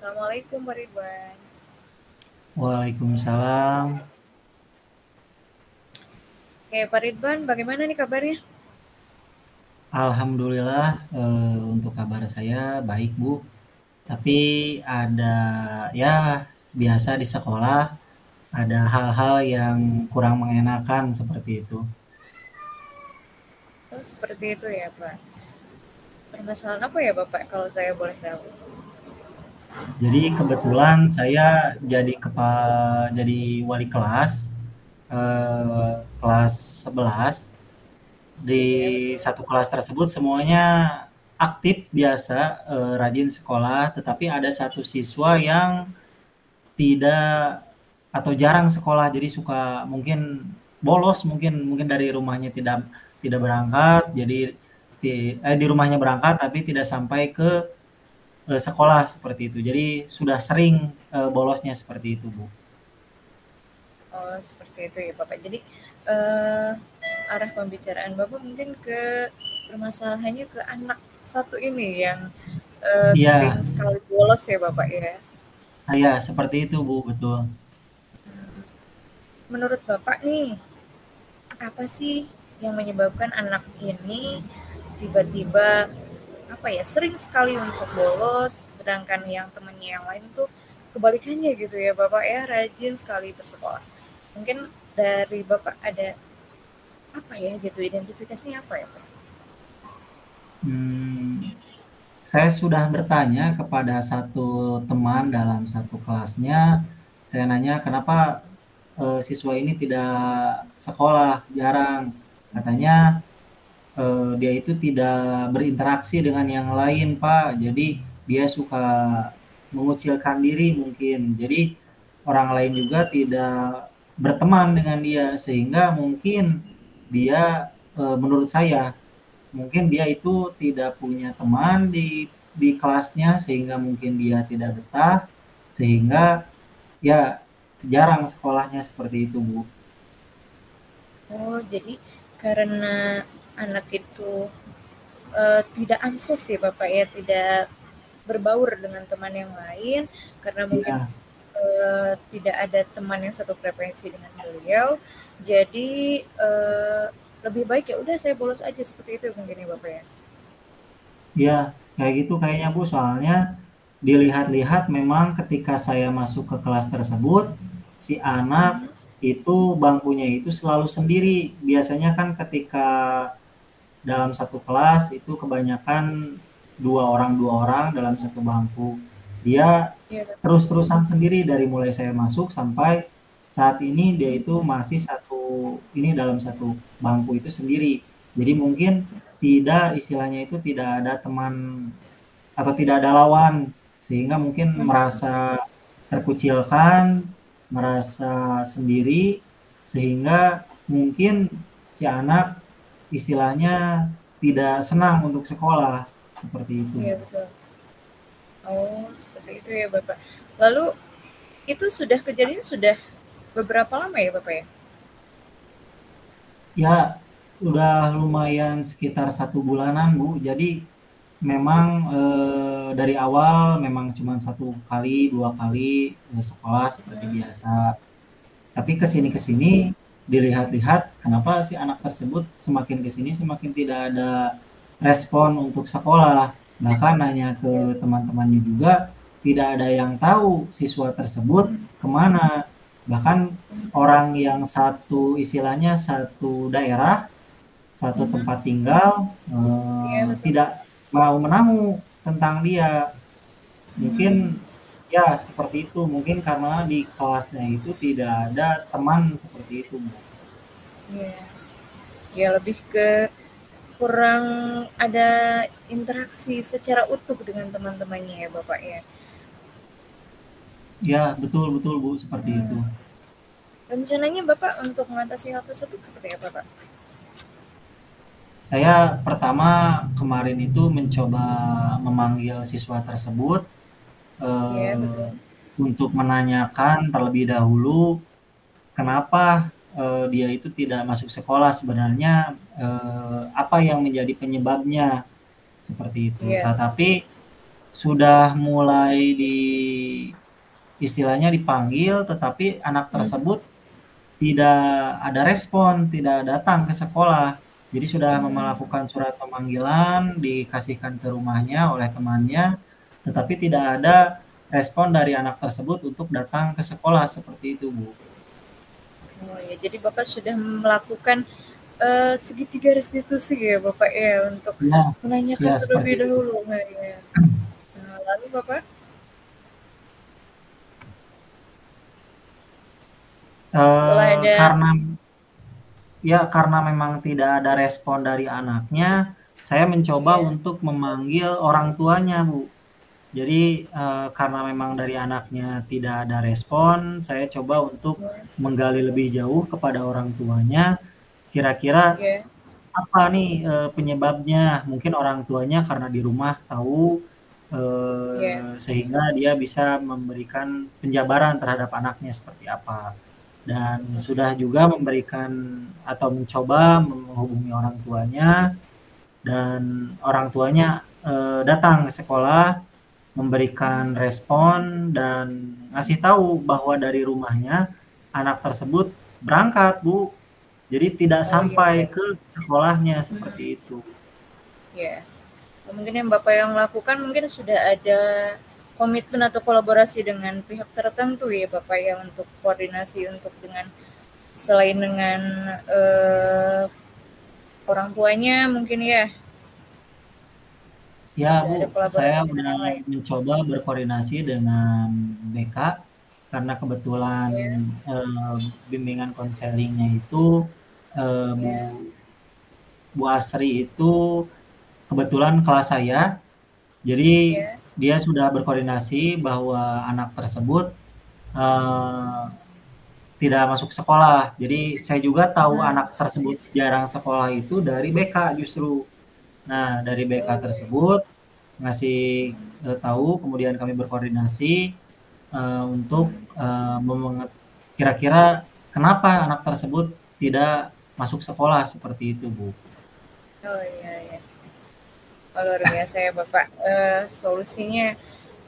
Assalamualaikum Pak Ridwan. Waalaikumsalam. Oke, Pak Ridwan, bagaimana nih kabarnya? Alhamdulillah, untuk kabar saya baik, Bu. Tapi ada ya biasa di sekolah ada hal-hal yang kurang mengenakan seperti itu. Oh, seperti itu ya, Pak. Permasalahan apa ya, Bapak, kalau saya boleh tahu? Jadi kebetulan saya jadi wali kelas, kelas 11. Di Iya, betul. satu kelas tersebut semuanya aktif biasa, rajin sekolah, tetapi ada satu siswa yang tidak atau jarang sekolah, jadi suka mungkin bolos, mungkin mungkin dari rumahnya tidak tidak berangkat, jadi di rumahnya berangkat tapi tidak sampai ke sekolah seperti itu. Jadi sudah sering bolosnya seperti itu, Bu. Oh, seperti itu ya, Bapak. Jadi, eh, arah pembicaraan Bapak mungkin ke permasalahannya ke anak satu ini yang sering Iya, sekali bolos ya, Bapak ya. iya seperti itu, Bu, betul. Menurut Bapak nih, apa sih yang menyebabkan anak ini tiba-tiba apa ya sering sekali untuk bolos, sedangkan yang temannya yang lain tuh kebalikannya gitu ya Bapak ya, rajin sekali bersekolah. Mungkin dari Bapak ada apa ya gitu, identifikasinya apa ya Pak? Hmm, saya sudah bertanya kepada satu teman dalam satu kelasnya. Saya nanya kenapa siswa ini tidak sekolah, jarang. Katanya dia itu tidak berinteraksi dengan yang lain, Pak. Jadi dia suka mengucilkan diri mungkin. Jadi orang lain juga tidak berteman dengan dia sehingga mungkin dia menurut saya mungkin dia itu tidak punya teman di kelasnya sehingga mungkin dia tidak betah sehingga ya jarang sekolahnya seperti itu, Bu. Oh jadi karena anak itu tidak ansos ya Bapak ya, tidak berbaur dengan teman yang lain karena mungkin Iya, tidak ada teman yang satu frekuensi dengan beliau. Jadi lebih baik ya udah saya bolos aja seperti itu mungkin ya Bapak ya. iya kayak gitu kayaknya, Bu. Soalnya dilihat-lihat memang ketika saya masuk ke kelas tersebut si anak Mhm. itu bangkunya itu selalu sendiri. Biasanya kan ketika dalam satu kelas itu kebanyakan dua orang dalam satu bangku. Dia Iya Bapak. terus-terusan sendiri dari mulai saya masuk sampai saat ini dia itu masih ini dalam satu bangku itu sendiri. Jadi mungkin tidak istilahnya itu tidak ada teman atau tidak ada lawan sehingga mungkin Mhm. merasa terkucilkan, merasa sendiri sehingga mungkin si anak istilahnya tidak senang untuk sekolah seperti itu, Iya Bu. betul. Oh seperti itu ya Bapak. Lalu itu sudah kejadian sudah beberapa lama ya Bapak ya? Ya, udah lumayan sekitar 1 bulanan, Bu. Jadi memang dari awal memang cuma 1 kali, 2 kali sekolah seperti Mhm. biasa. Tapi kesini-kesini dilihat-lihat kenapa si anak tersebut semakin kesini semakin tidak ada respon untuk sekolah. Bahkan nanya ke Iya. teman-temannya juga tidak ada yang tahu siswa tersebut kemana. Bahkan orang yang satu istilahnya satu daerah, satu Mhm. tempat tinggal Iya betul. tidak mau menahu tentang dia. Mungkin Mhm. ya seperti itu, mungkin karena di kelasnya itu tidak ada teman seperti itu, Bu. Iya. Ya lebih ke kurang ada interaksi secara utuh dengan teman-temannya ya Bapak ya. Ya, betul betul, Bu, seperti itu. Hmm. Rencananya Bapak untuk mengatasi hal tersebut seperti apa Pak? Saya pertama kemarin itu mencoba memanggil siswa tersebut Iya eh, betul. untuk menanyakan terlebih dahulu kenapa dia itu tidak masuk sekolah sebenarnya apa yang menjadi penyebabnya seperti itu. Iya. Tetapi sudah mulai istilahnya dipanggil, tetapi anak Mhm. tersebut tidak ada respon, tidak datang ke sekolah. Jadi sudah Hmm. melakukan surat pemanggilan, dikasihkan ke rumahnya oleh temannya, tetapi tidak ada respon dari anak tersebut untuk datang ke sekolah, seperti itu, Bu. Oh ya, jadi Bapak sudah melakukan segitiga restitusi ya Bapak ya, untuk Iya, menanyakan iya seperti terlebih itu, Bu. dahulu. Nah, ya. Nah, lalu Bapak? Setelah ada Karena ya karena memang tidak ada respon dari anaknya, saya mencoba ya, untuk memanggil orang tuanya, Bu. Jadi, karena memang dari anaknya tidak ada respon, saya coba untuk ya, menggali lebih jauh kepada orang tuanya, kira-kira ya, apa nih, penyebabnya. Mungkin orang tuanya karena di rumah tahu, ya, sehingga dia bisa memberikan penjabaran terhadap anaknya seperti apa. Dan sudah juga memberikan atau mencoba menghubungi orang tuanya, dan orang tuanya, datang ke sekolah, memberikan mhm. respon dan ngasih tahu bahwa dari rumahnya anak tersebut berangkat, Bu. Jadi tidak Oh iya sampai iya, ke sekolahnya, mhm, seperti itu. ya. Mungkin yang Bapak yang lakukan mungkin sudah ada komitmen atau kolaborasi dengan pihak tertentu ya Bapak ya, untuk koordinasi untuk dengan selain dengan eh, orang tuanya mungkin ya, Ya, sudah Bu, ada saya kolaborasi dengan udah yang lain. mencoba berkoordinasi dengan BK karena kebetulan, Ya, eee, bimbingan konselingnya itu, Bu ya, Bu Asri itu kebetulan kelas saya. Jadi ya, dia sudah berkoordinasi bahwa anak tersebut, eee, tidak masuk sekolah. Jadi saya juga tahu mhm. anak tersebut jarang sekolah itu dari BK justru. Nah, dari BK Oh iya, tersebut ngasih, tahu, kemudian kami berkoordinasi, untuk, mhm. kira-kira kenapa anak tersebut tidak masuk sekolah, seperti itu, Bu. Oh iya iya. Oh, luar biasa ya Bapak. Solusinya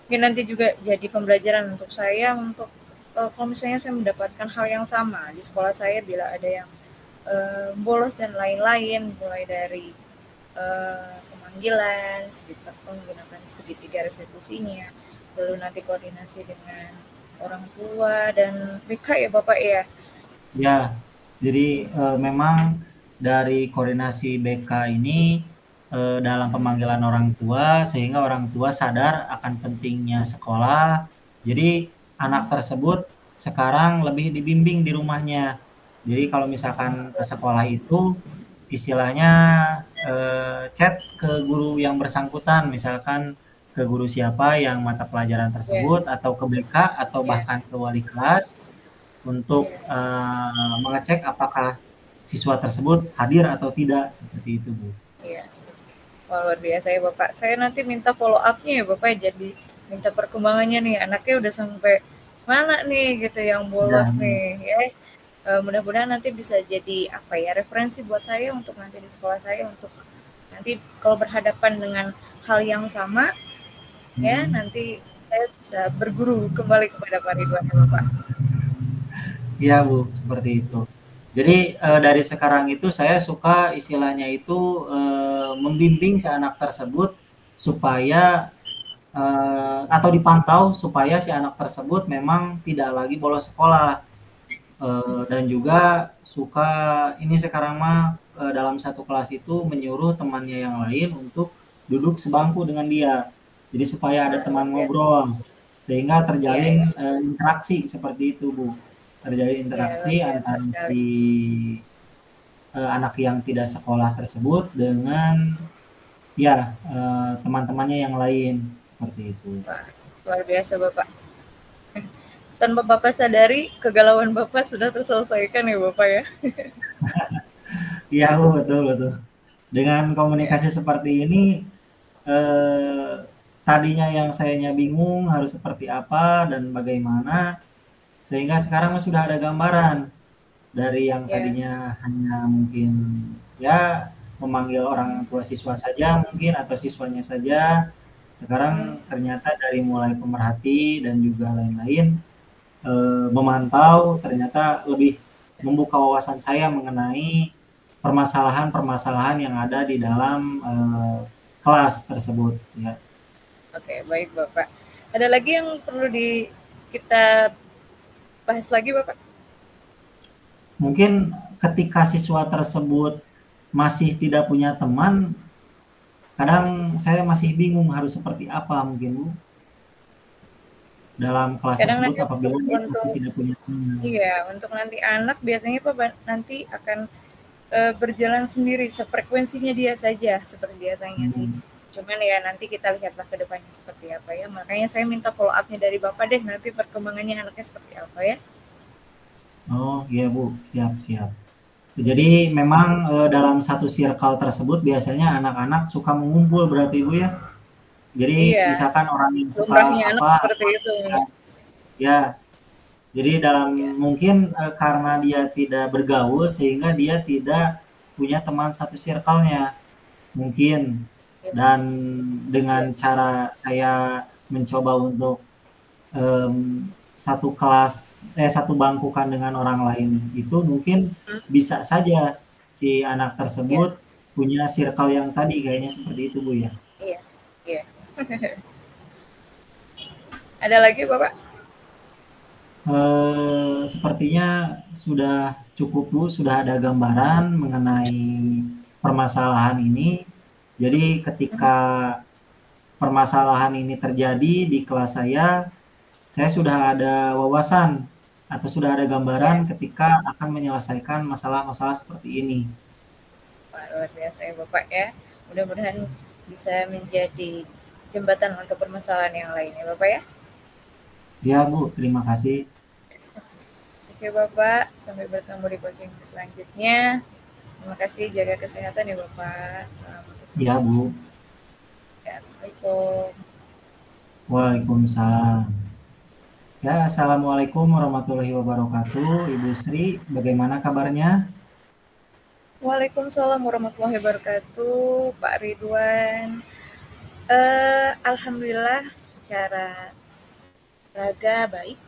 mungkin nanti juga jadi pembelajaran untuk saya untuk kalau misalnya saya mendapatkan hal yang sama di sekolah saya bila ada yang bolos dan lain-lain, mulai dari pemanggilan, menggunakan segitiga restitusinya, lalu nanti koordinasi dengan orang tua dan BK ya Bapak ya. Ya, jadi, memang dari koordinasi BK ini, dalam pemanggilan orang tua, sehingga orang tua sadar akan pentingnya sekolah. Jadi anak tersebut sekarang lebih dibimbing di rumahnya. Jadi kalau misalkan ke sekolah itu, istilahnya, chat ke guru yang bersangkutan, misalkan ke guru siapa yang mata pelajaran Ya, tersebut, atau ke BK, atau ya, bahkan ke wali kelas, untuk, ya. mengecek apakah siswa tersebut hadir atau tidak, seperti itu, Bu. Iya. Wah, luar biasa ya Bapak. Saya nanti minta follow up-nya ya Bapak, jadi minta perkembangannya nih, anaknya udah sampai mana nih gitu yang bolos Dan nih ya. Mudah-mudahan nanti bisa jadi apa ya, referensi buat saya untuk nanti di sekolah saya, untuk nanti kalau berhadapan dengan hal yang sama ya, mhm, nanti saya bisa berguru kembali kepada Pak Ridwan ya Bapak. iya, Bu, seperti itu. Jadi, dari sekarang itu saya suka istilahnya itu, membimbing si anak tersebut supaya, atau dipantau supaya si anak tersebut memang tidak lagi bolos sekolah. Dan juga suka ini sekarang mah, dalam satu kelas itu menyuruh temannya yang lain untuk duduk sebangku dengan dia. Jadi supaya ada Nah, luar teman biasa. ngobrol, sehingga Iya, iya. terjalin, interaksi seperti itu, Bu. Terjalin Iya, luar interaksi biasa antara sekali. si, anak yang tidak sekolah tersebut dengan ya, teman-temannya yang lain, seperti itu. Wah, luar biasa Bapak. Tanpa Bapak sadari, kegalauan Bapak sudah terselesaikan ya Bapak ya. Iya, Bu, betul betul. Dengan Ya, komunikasi seperti ini, Eee, tadinya yang sayanya bingung harus seperti apa dan bagaimana, sehingga sekarang mah sudah ada gambaran dari yang ya, tadinya hanya mungkin, ya memanggil orang tua siswa saja mungkin atau siswanya saja, Sekarang ternyata dari mulai pemerhati dan juga lain-lain, memantau, ternyata lebih membuka wawasan saya mengenai permasalahan-permasalahan yang ada di dalam kelas tersebut. Ya. Oke, baik Bapak. Ada lagi yang perlu kita bahas lagi Bapak? Mungkin ketika siswa tersebut masih tidak punya teman, kadang saya masih bingung harus seperti apa mungkin Bu dalam kelas Kadang tersebut nanti apabila dia masih untuk tidak punya teman. iya, untuk nanti anak biasanya Pak nanti akan berjalan sendiri, sefrekuensinya dia saja seperti biasanya sih. Cuman ya nanti kita lihatlah ke depannya seperti apa ya. Makanya saya minta follow up-nya dari Bapak deh, nanti perkembangannya anaknya seperti apa ya. Oh iya Bu, siap siap. Jadi memang dalam satu circle tersebut biasanya anak-anak suka mengumpul berarti Bu ya. Jadi Iya, misalkan orang yang suka lumrahnya anak apa, seperti itu. ya. Jadi dalam Ya, mungkin karena dia tidak bergaul sehingga dia tidak punya teman satu circle-nya mungkin. ya, Dan dengan ya. cara saya mencoba untuk satu kelas satu bangkukan dengan orang lain itu mungkin bisa saja si anak Ya, tersebut punya circle yang tadi kayaknya seperti itu Bu ya. iya, iya. Ada lagi Bapak? Sepertinya sudah cukup Bu, sudah ada gambaran mengenai permasalahan ini. Jadi ketika permasalahan ini terjadi di kelas saya sudah ada wawasan atau sudah ada gambaran Ya, ketika akan menyelesaikan masalah-masalah seperti ini. Pak, luar biasa ya Bapak ya. Mudah-mudahan bisa menjadi jembatan untuk permasalahan yang lainnya Bapak ya. Ya Bu, terima kasih. Oke Bapak, sampai bertemu di coaching selanjutnya. Terima kasih, jaga kesehatan ya Bapak. Selamat untuk Ya semuanya. Bu, Ya, Assalamualaikum. Waalaikumsalam. Ya, Assalamualaikum warahmatullahi wabarakatuh. Ibu Sri, bagaimana kabarnya? Waalaikumsalam warahmatullahi wabarakatuh, Pak Ridwan. Alhamdulillah secara raga baik,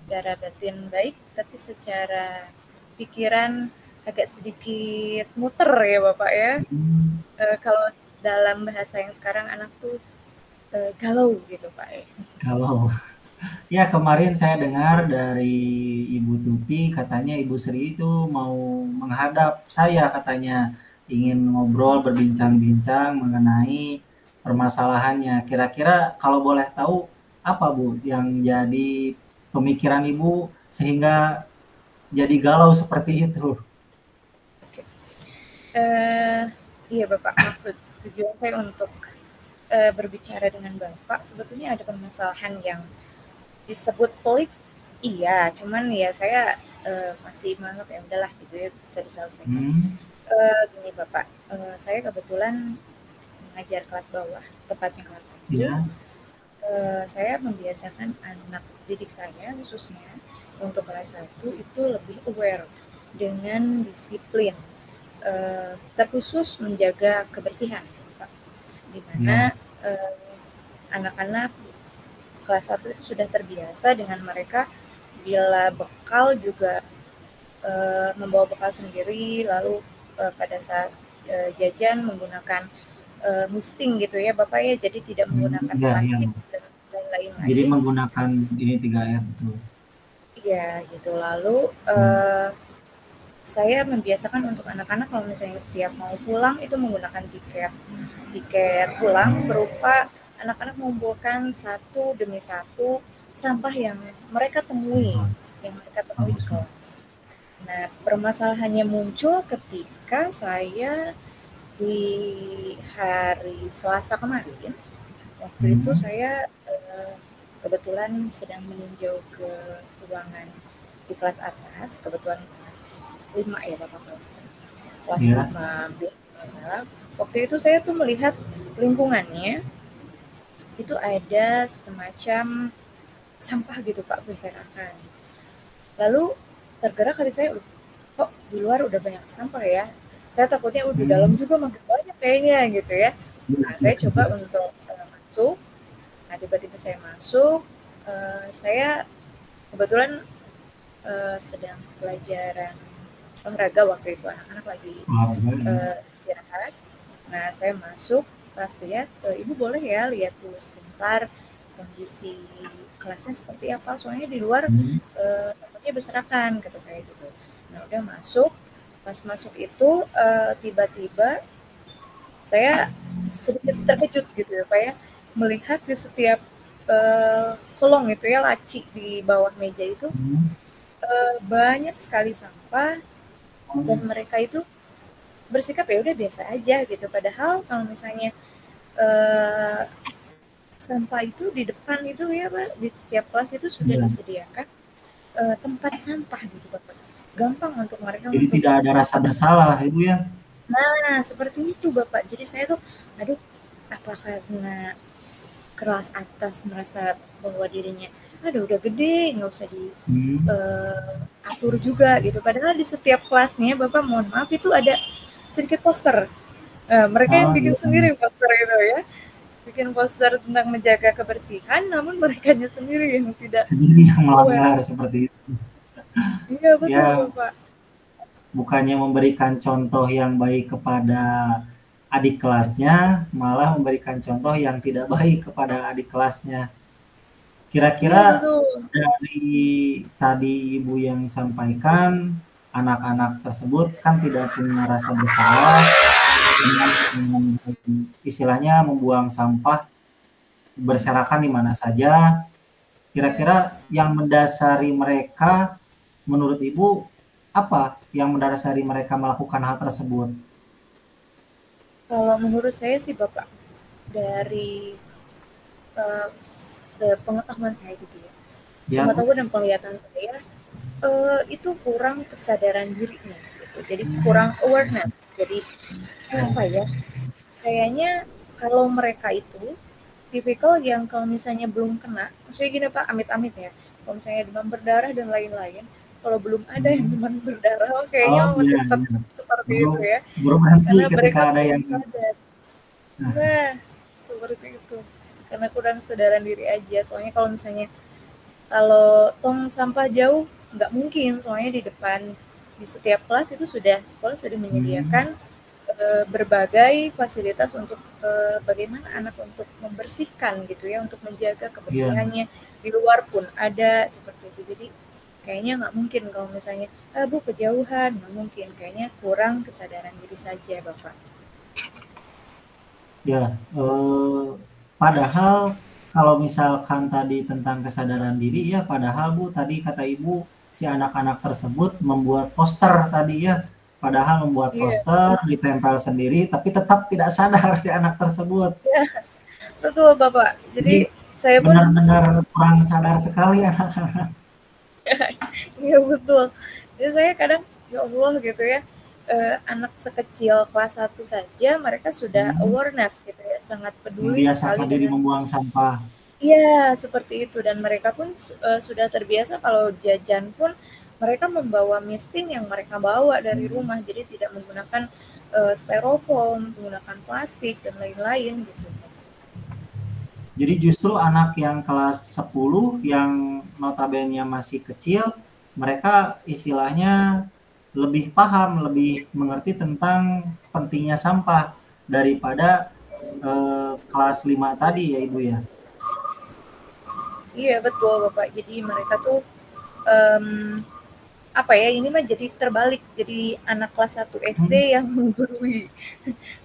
secara batin baik, tapi secara pikiran agak sedikit muter ya Bapak ya. Kalau dalam bahasa yang sekarang anak tuh galau gitu Pak ya. Kalau ya kemarin saya dengar dari Ibu Tuti katanya Ibu Sri itu mau menghadap saya katanya ingin ngobrol berbincang-bincang mengenai permasalahannya. Kira-kira kalau boleh tahu apa Bu yang jadi pemikiran Ibu sehingga jadi galau seperti itu? Oke. Iya Bapak, maksud tujuan saya untuk berbicara dengan Bapak sebetulnya ada permasalahan yang disebut pelik, iya, cuman ya saya masih menganggap ya udahlah gitu ya bisa diselesaikan. Gini Bapak, saya kebetulan mengajar kelas bawah, tepatnya kelas 1. Ya, Saya membiasakan anak didik saya khususnya untuk kelas 1 itu lebih aware dengan disiplin, terkhusus menjaga kebersihan, Pak. Di ya, mana anak-anak kelas 1 itu sudah terbiasa dengan mereka bila bekal juga membawa bekal sendiri, lalu pada saat jajan menggunakan misting gitu ya Bapak ya, jadi tidak menggunakan ya, ya. plastik dan lain-lain Jadi lagi. menggunakan ini 3R betul. Iya gitu, lalu saya membiasakan untuk anak-anak kalau misalnya setiap mau pulang itu menggunakan tiket pulang berupa anak-anak mengumpulkan satu demi satu sampah yang mereka temui di Bagus, Bu. kelas. Nah, permasalahannya muncul ketika saya di hari Selasa kemarin, waktu itu saya kebetulan sedang meninjau ke ruangan di kelas atas, kebetulan kelas 5 ya Bapak kalau nggak salah. Kelas Ya, 5 B kalau salah. Waktu itu saya tuh melihat lingkungannya itu ada semacam sampah gitu Pak berserakan. Lalu tergerak hati saya, kok di luar udah banyak sampah ya. Saya takutnya di dalam juga makin banyak kayaknya gitu ya. Nah, saya coba untuk masuk. Nah, tiba-tiba saya masuk, saya kebetulan sedang pelajaran olahraga waktu itu, anak-anak lagi istirahat. Nah, saya masuk, pas lihat, Ibu boleh ya lihat dulu sebentar kondisi kelasnya seperti apa, soalnya di luar sampahnya berserakan, kata saya gitu. Nah, udah masuk, pas masuk itu tiba-tiba saya sedikit terkejut gitu ya Pak ya, melihat di setiap kolong itu ya, laci di bawah meja itu banyak sekali sampah, dan mereka itu bersikap ya udah biasa aja gitu. Padahal kalau misalnya sampah itu di depan itu ya Pak, di setiap kelas itu sudah disediakan tempat sampah gitu Bapak. Gampang untuk mereka Jadi untuk tidak ada rasa bersalah Ibu ya. Nah, seperti itu Bapak. Jadi saya tuh, aduh, apa karena kelas atas merasa bahwa dirinya, aduh udah gede, nggak usah diatur juga gitu. Padahal di setiap kelasnya, Bapak mohon maaf itu ada sedikit poster. Mereka yang bikin sendiri poster itu ya. Bikin poster tentang menjaga kebersihan, namun mereka sendiri yang tidak sendiri yang melanggar seperti itu. Iya betul Ya, Bapak. bukannya memberikan contoh yang baik kepada adik kelasnya, malah memberikan contoh yang tidak baik kepada adik kelasnya. Kira-kira dari tadi Ibu yang sampaikan, anak-anak tersebut kan tidak punya rasa bersalah, dengan istilahnya membuang sampah berserakan di mana saja. Kira-kira yang mendasari mereka, menurut Ibu, apa yang mendasari mereka melakukan hal tersebut? Kalau menurut saya sih Bapak, dari sepengetahuan saya gitu ya, sepengetahuan dan penglihatan saya, itu kurang kesadaran dirinya gitu. Jadi kurang awareness. Jadi apa ya, kayaknya kalau mereka itu tipikal yang kalau misalnya belum kena, maksudnya gini Pak, amit-amit ya, kalau misalnya demam berdarah dan lain-lain, kalau belum ada yang demam berdarah, kayaknya masih tetap seperti itu ya, karena mereka ada yang sadar. Nah, seperti itu, karena kurang kesadaran diri aja. Soalnya kalau misalnya kalau tong sampah jauh, nggak mungkin, soalnya di depan di setiap kelas itu sekolah sudah menyediakan berbagai fasilitas untuk bagaimana anak untuk membersihkan gitu ya, untuk menjaga kebersihannya. Di luar pun ada seperti itu. Jadi kayaknya nggak mungkin kalau misalnya Bu kejauhan, nggak mungkin. Kayaknya kurang kesadaran diri saja Bapak. Ya, padahal kalau misalkan tadi tentang kesadaran diri ya, padahal Bu tadi kata Ibu si anak-anak tersebut membuat poster tadi ya, padahal membuat poster ditempel sendiri tapi tetap tidak sadar si anak tersebut. Ya, betul Bapak. Jadi saya pun benar-benar kurang sadar sekali anak-anak. Iya betul. Jadi saya kadang ya Allah gitu ya, anak sekecil kelas 1 saja mereka sudah awareness gitu ya, sangat peduli sekali diri membuang sampah. Iya, seperti itu, dan mereka pun sudah terbiasa kalau jajan pun mereka membawa misting yang mereka bawa dari rumah, jadi tidak menggunakan styrofoam, menggunakan plastik dan lain-lain gitu. Jadi justru anak yang kelas 10 yang notabene masih kecil, mereka istilahnya lebih paham, lebih mengerti tentang pentingnya sampah daripada kelas 5 tadi ya Ibu ya? Iya betul Bapak, jadi mereka tuh apa ya, ini mah jadi terbalik, jadi anak kelas 1 SD yang menggurui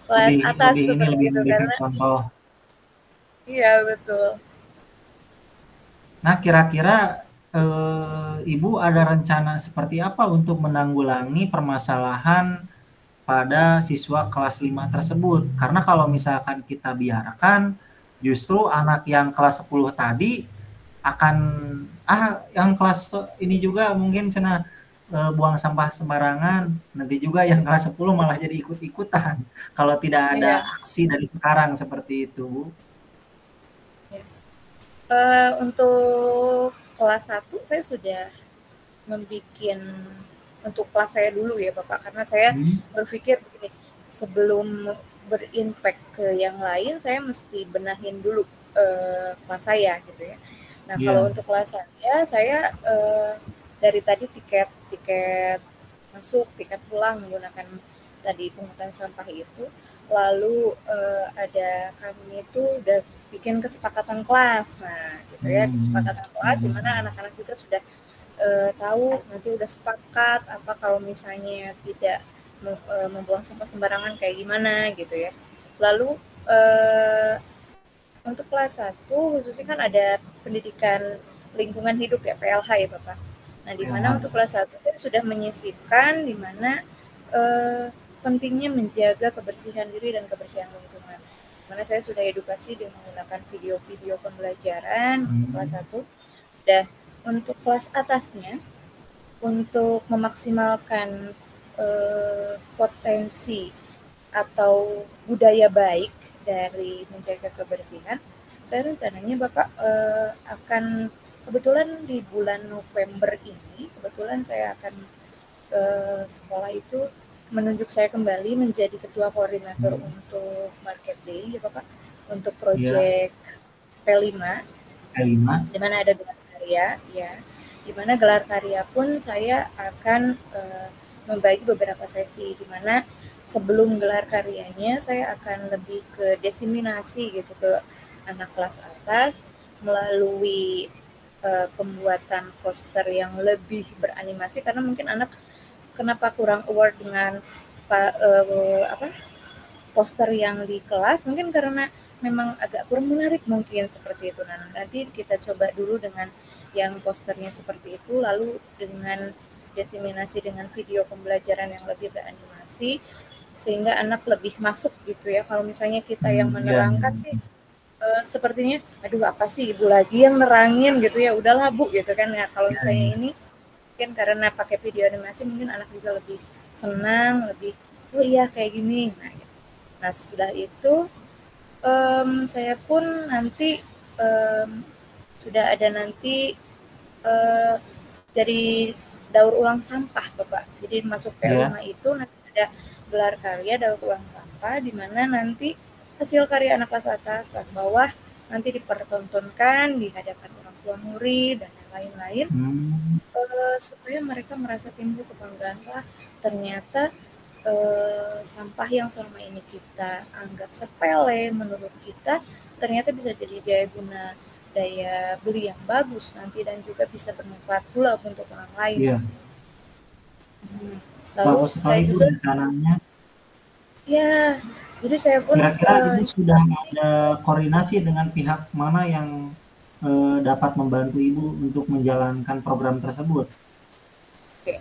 kelas atas seperti itu karena contoh. Iya betul. Nah kira-kira Ibu ada rencana seperti apa untuk menanggulangi permasalahan pada siswa kelas 5 tersebut? Karena kalau misalkan kita biarkan, justru anak yang kelas 10 tadi akan yang kelas ini juga mungkin cina buang sampah sembarangan, nanti juga yang kelas 10 malah jadi ikut-ikutan kalau tidak ada aksi dari sekarang seperti itu, Bu. Untuk kelas 1 saya sudah membuat untuk kelas saya dulu ya Bapak, karena saya berpikir begini, sebelum berimpact ke yang lain saya mesti benahin dulu kelas saya gitu ya. Nah, kalau Iya. untuk kelas saya dari tadi tiket tiket masuk, tiket pulang menggunakan tadi pungutan sampah itu, lalu ada kami itu udah bikin kesepakatan kelas. Nah, gitu ya, kesepakatan kelas di Bagus. mana anak-anak juga sudah tahu nanti udah sepakat apa kalau misalnya tidak membuang sampah sembarangan kayak gimana gitu ya. Lalu untuk kelas 1 khususnya kan ada pendidikan lingkungan hidup ya, PLH ya Bapak. Nah, di mana PLH. untuk kelas 1 saya sudah menyisipkan di mana pentingnya menjaga kebersihan diri dan kebersihan lingkungan. Mana saya sudah edukasi dengan menggunakan video-video pembelajaran untuk kelas 1. Dan untuk kelas atasnya, untuk memaksimalkan potensi atau budaya baik dari menjaga kebersihan, saya rencananya Bapak akan kebetulan di bulan November ini, kebetulan saya akan sekolah itu menunjuk saya kembali menjadi ketua koordinator untuk Market Day ya Bapak, untuk Iya. proyek P5 P5. di mana ada gelar karya ya. Di mana gelar karya pun saya akan membagi beberapa sesi di mana sebelum gelar karyanya saya akan lebih ke desiminasi gitu ke anak kelas atas melalui pembuatan poster yang lebih beranimasi karena mungkin anak kenapa kurang aware dengan apa poster yang di kelas mungkin karena memang agak kurang menarik mungkin seperti itu. Nah, nanti kita coba dulu dengan yang posternya seperti itu, lalu dengan desiminasi dengan video pembelajaran yang lebih beranimasi, sehingga anak lebih masuk gitu ya. Kalau misalnya kita yang Iya, iya. menerangkan sih, sepertinya, aduh apa sih ibu lagi yang nerangin gitu ya, udahlah bu gitu kan. Ya, kalau Iya, misalnya iya. ini, mungkin karena pakai video animasi, mungkin anak juga lebih senang, lebih, oh iya kayak gini. Nah setelah itu saya pun nanti sudah ada nanti dari daur ulang sampah Bapak. Jadi masuk Iya. P5 itu nanti ada gelar karya daur ulang sampah di mana nanti hasil karya anak kelas atas, kelas bawah nanti dipertontonkan di hadapan orang tua murid dan yang lain-lain supaya mereka merasa timbul kebanggaan lah ternyata sampah yang selama ini kita anggap sepele menurut kita ternyata bisa jadi daya guna daya beli yang bagus nanti dan juga bisa bermanfaat pula untuk orang lain. Iya. Lalu Bagus sekali saya Bu juga rencananya. ya jadi saya pun Kira-kira Ibu sudah ada koordinasi dengan pihak mana yang dapat membantu Ibu untuk menjalankan program tersebut? oke.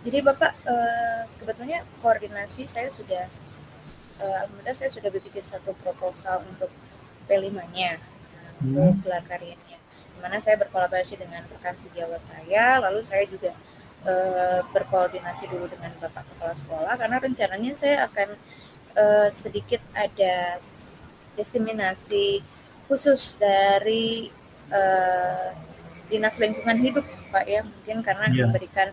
Jadi Bapak sebetulnya koordinasi saya sudah alhamdulillah saya sudah bikin satu proposal untuk P5-nya untuk gelar karyanya. Dimana saya berkolaborasi dengan rekan sejawat saya, lalu saya juga berkoordinasi dulu dengan Bapak Kepala Sekolah karena rencananya saya akan sedikit ada desiminasi khusus dari Dinas Lingkungan Hidup Pak ya, mungkin karena Iya. memberikan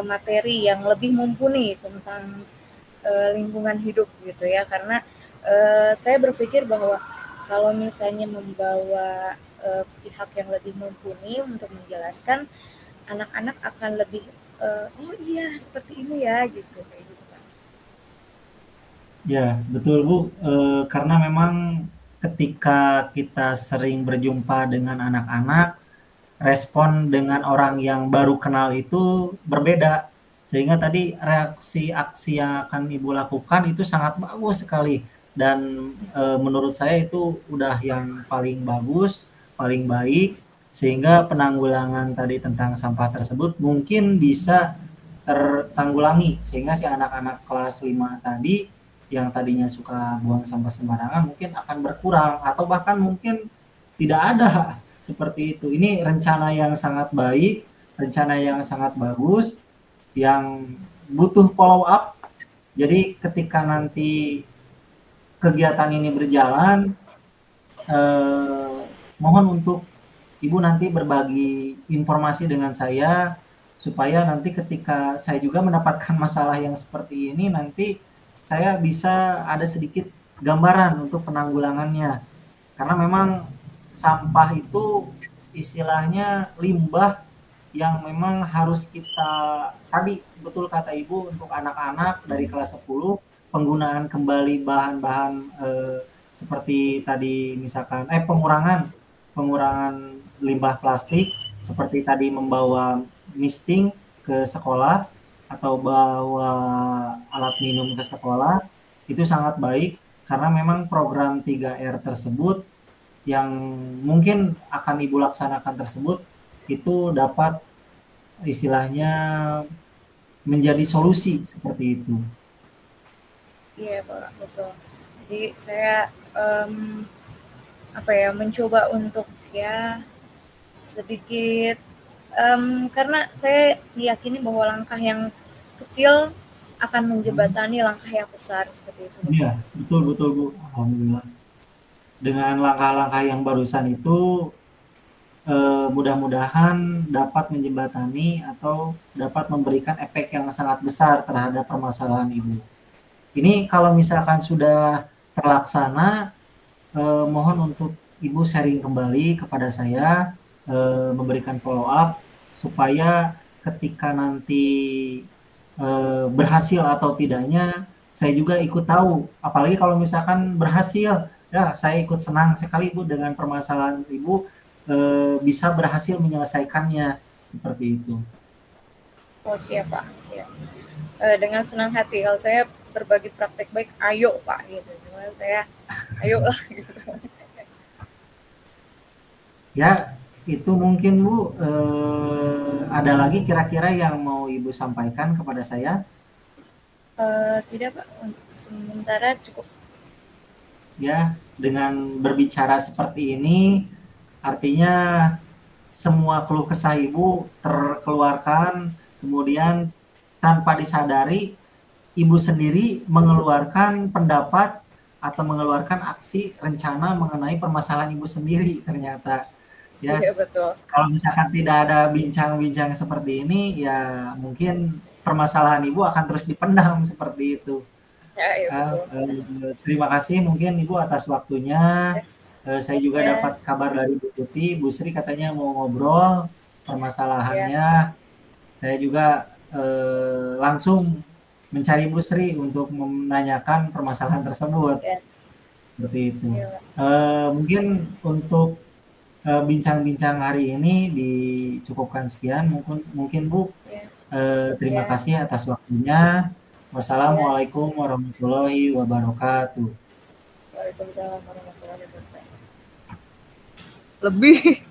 materi yang lebih mumpuni tentang lingkungan hidup gitu ya karena saya berpikir bahwa kalau misalnya membawa pihak yang lebih mumpuni untuk menjelaskan anak-anak akan lebih oh iya seperti ini ya gitu kayak gitu Pak. Ya, betul Bu. Karena memang ketika kita sering berjumpa dengan anak-anak, respon dengan orang yang baru kenal itu berbeda. Sehingga tadi reaksi aksi yang akan Ibu lakukan itu sangat bagus sekali. Dan menurut saya itu udah yang paling bagus, paling baik. Sehingga penanggulangan tadi tentang sampah tersebut mungkin bisa tertanggulangi. Sehingga si anak-anak kelas 5 tadi yang tadinya suka buang sampah sembarangan mungkin akan berkurang. Atau bahkan mungkin tidak ada seperti itu. Ini rencana yang sangat baik, rencana yang sangat bagus, yang butuh follow up. Jadi ketika nanti kegiatan ini berjalan, mohon untuk Ibu nanti berbagi informasi dengan saya, supaya nanti ketika saya juga mendapatkan masalah yang seperti ini, nanti saya bisa ada sedikit gambaran untuk penanggulangannya. Karena memang sampah itu istilahnya limbah yang memang harus kita, tadi betul kata Ibu, untuk anak-anak dari kelas 10 penggunaan kembali bahan-bahan seperti tadi misalkan pengurangan limbah plastik, seperti tadi membawa misting ke sekolah atau bawa alat minum ke sekolah, itu sangat baik karena memang program 3R tersebut yang mungkin akan Ibu laksanakan tersebut itu dapat istilahnya menjadi solusi seperti itu. Iya Pak, betul. Jadi saya mencoba untuk ya sedikit karena saya meyakini bahwa langkah yang kecil akan menjembatani langkah yang besar seperti itu. Iya, betul Bu. Alhamdulillah. Dengan langkah-langkah yang barusan itu mudah-mudahan dapat menjembatani atau dapat memberikan efek yang sangat besar terhadap permasalahan Ibu. Ini kalau misalkan sudah terlaksana, mohon untuk Ibu sharing kembali kepada saya, memberikan follow up supaya ketika nanti berhasil atau tidaknya saya juga ikut tahu. Apalagi kalau misalkan berhasil, ya saya ikut senang sekali Bu dengan permasalahan Ibu bisa berhasil menyelesaikannya seperti itu. Oh siap Pak, siap. Dengan senang hati. Kalau saya berbagi praktek baik, ayo Pak gitu. Cuma saya ayolah gitu. Ya, itu mungkin Bu, ada lagi kira-kira yang mau Ibu sampaikan kepada saya? Tidak Pak, untuk sementara cukup. Ya, dengan berbicara seperti ini, artinya semua keluh kesah Ibu terkeluarkan, kemudian tanpa disadari, Ibu sendiri mengeluarkan pendapat atau mengeluarkan aksi rencana mengenai permasalahan Ibu sendiri ternyata. Ya, Iya betul. kalau misalkan tidak ada bincang-bincang seperti ini, ya mungkin permasalahan Ibu akan terus dipendam seperti itu. Ya, iya betul. Terima kasih mungkin Ibu atas waktunya. Saya juga Ya. dapat kabar dari Bu Tuti, Bu Sri katanya mau ngobrol permasalahannya. Saya juga langsung mencari Bu Sri untuk menanyakan permasalahan tersebut. Ya. Seperti itu. Ya. Mungkin untuk bincang-bincang hari ini dicukupkan sekian. Mungkin Bu, terima kasih atas waktunya. Wassalamualaikum warahmatullahi wabarakatuh. Waalaikumsalam warahmatullahi wabarakatuh. Lebih